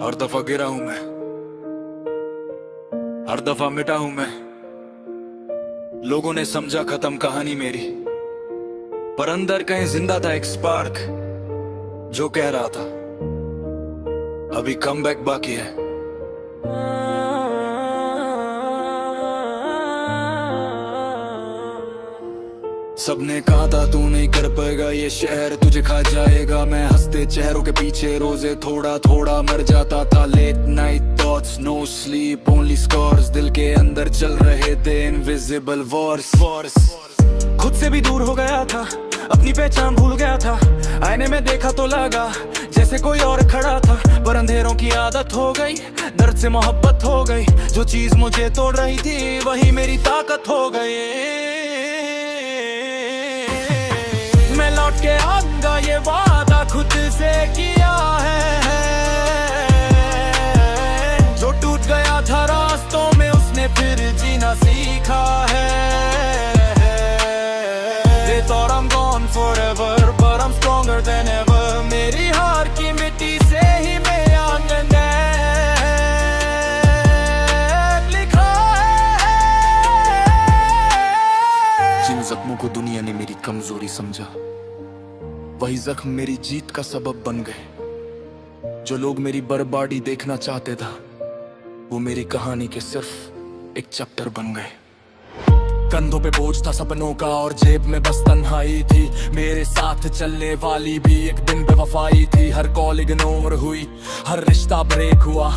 हर दफा गिरा हूं मैं, हर दफा मिटा हूं मैं। लोगों ने समझा खत्म कहानी मेरी, पर अंदर कहीं जिंदा था एक स्पार्क जो कह रहा था अभी कमबैक बाकी है। सबने कहा था तू नहीं कर पाएगा, ये शहर तुझे खा जाएगा। मैं हंसते चेहरों के पीछे रोजे थोड़ा थोड़ा मर जाता था। Late night thoughts, no sleep, only scars. दिल के अंदर चल रहे थे इनविजिबल वॉर्स। खुद से भी दूर हो गया था, अपनी पहचान भूल गया था। आईने में देखा तो लगा जैसे कोई और खड़ा था, पर अंधेरों की आदत हो गई, दर्द से मोहब्बत हो गई। जो चीज मुझे तोड़ रही थी वही मेरी ताकत हो गई। मैं लौट के आऊंगा ये वादा खुद से किया है। जो टूट गया था रास्तों में उसने फिर जीना सीखा है। They thought I'm gone forever, but I'm stronger than ever. मेरी हार की मिट्टी से ही मेरा आंगन लिखा है। जिन जख्मों को दुनिया ने मेरी कमजोरी समझा, वही जख्म मेरी जीत का सबब बन गए। जो लोग मेरी बर्बादी देखना चाहते था, वो मेरी कहानी के सिर्फ एक चैप्टर बन गए। कंधों पे बोझ था सपनों का और जेब में बस तन्हाई थी। मेरे साथ चलने वाली भी एक दिन बेवफाई थी। हर कॉल इग्नोर हुई, हर रिश्ता ब्रेक हुआ।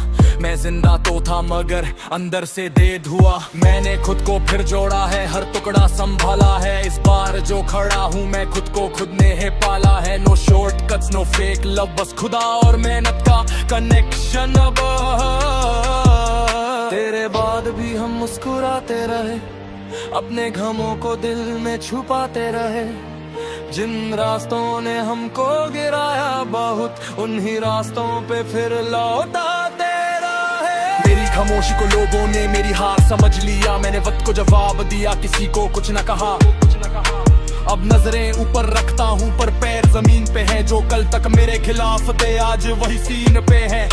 मैं जिंदा तो था मगर अंदर से डेड हुआ। मैंने खुद को फिर जोड़ा है, हर टुकड़ा संभाला है। इस बार जो खड़ा हूँ मैं खुद को खुद ने है पाला है। No shortcuts, no fake love, बस खुदा और मेहनत का कनेक्शन। अब तेरे बाद भी हम मुस्कुराते रहे, अपने गमों को दिल में छुपाते रहे। जिन रास्तों ने हमको गिराया बहुत, उन्हीं रास्तों पे फिर लौटाते रहे। मेरी खामोशी को लोगों ने मेरी हार समझ लिया। मैंने वक्त को जवाब दिया, किसी को कुछ न कहा। अब नजरें ऊपर रखता हूँ पर पैर जमीन पे है। जो कल तक मेरे खिलाफ थे आज वही सीन पे है।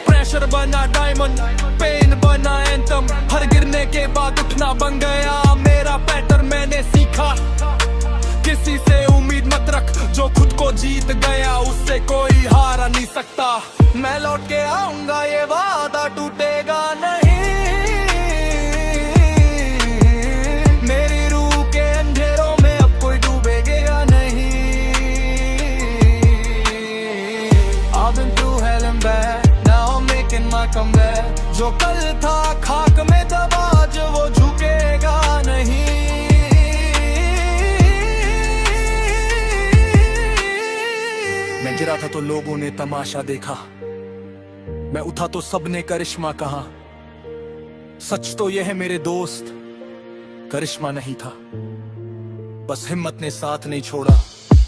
प्रेशर बना डायमंड, पेन बना एंथम। हर गिरने के बाद उठना बन गया मेरा पैटर्न। मैंने सीखा किसी से उम्मीद मत रख, जो खुद को जीत गया उससे कोई हारा नहीं सकता। मैं लौट के आऊंगा ये वादा टूटेगा नहीं। मेरी रूह के अंधेरों में अब कोई डूबेगा नहीं। I've been through hell and back, जो कल था खाक में दबा, जो वो झुकेगा नहीं। मैं गिरा था तो लोगों ने तमाशा देखा, मैं उठा तो सबने करिश्मा कहा। सच तो यह है मेरे दोस्त, करिश्मा नहीं था, बस हिम्मत ने साथ नहीं छोड़ा।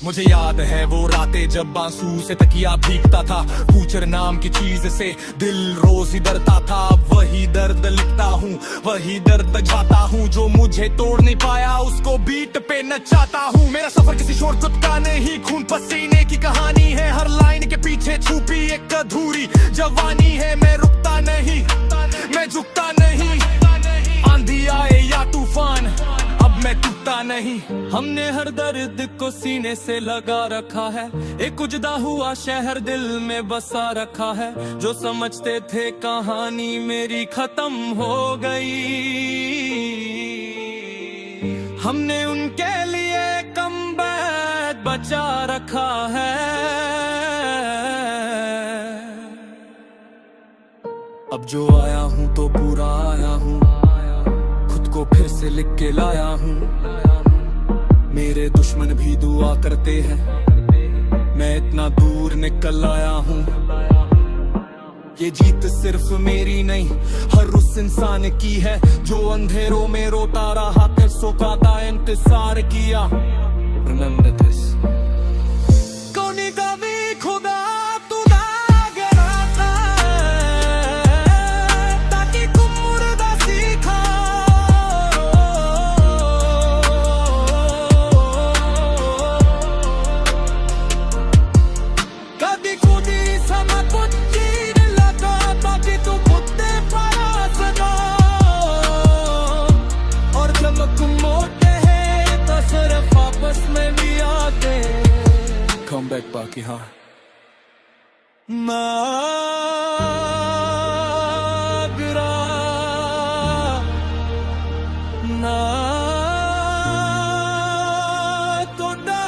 मुझे याद है वो रातें जब आंसू से तकिया भीगता था। फ्यूचर नाम की चीज से दिल रोज ही डरता था। अब वही दर्द लिखता हूँ, वही दर्द जाता हूँ। जो मुझे तोड़ नहीं पाया उसको बीट पे नचाता हूँ। मेरा सफर किसी शॉर्टकट का नहीं, खून पसीने की कहानी है। हर लाइन के पीछे छुपी एक अधूरी जवानी है। मैं रुकता नहीं, मैं झुकता नहीं। आंधी आए या तूफान, अब मैं टूटता नहीं। हमने हर दर्द को सीने से लगा रखा है। एक उजड़ा हुआ शहर दिल में बसा रखा है। जो समझते थे कहानी मेरी खत्म हो गई, हमने उनके लिए कमबैक बचा रखा है। अब जो आया हूँ तो पूरा आया हूँ, को फिर से लिख के लाया हूँ। मेरे दुश्मन भी दुआ करते हैं, मैं इतना दूर निकल आया हूँ। ये जीत सिर्फ मेरी नहीं, हर उस इंसान की है जो अंधेरों में रोता रहा, किस्सों का था इंतजार किया। Remember this. कोनी का भी खुदा sama kucing कम बैक बाकी हाँ नागरा ना तोड़ा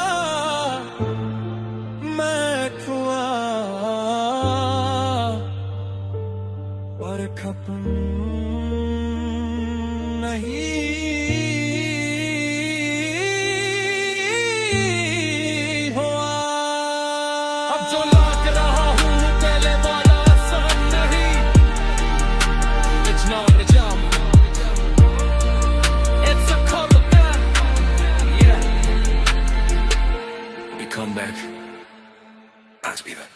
मैं खुआ पर खपन नहीं हुआ अब जो लाग रहा हूँ पहले वाला आसान नहीं It's not a jump It's a cover back Yeah We come back Let's be back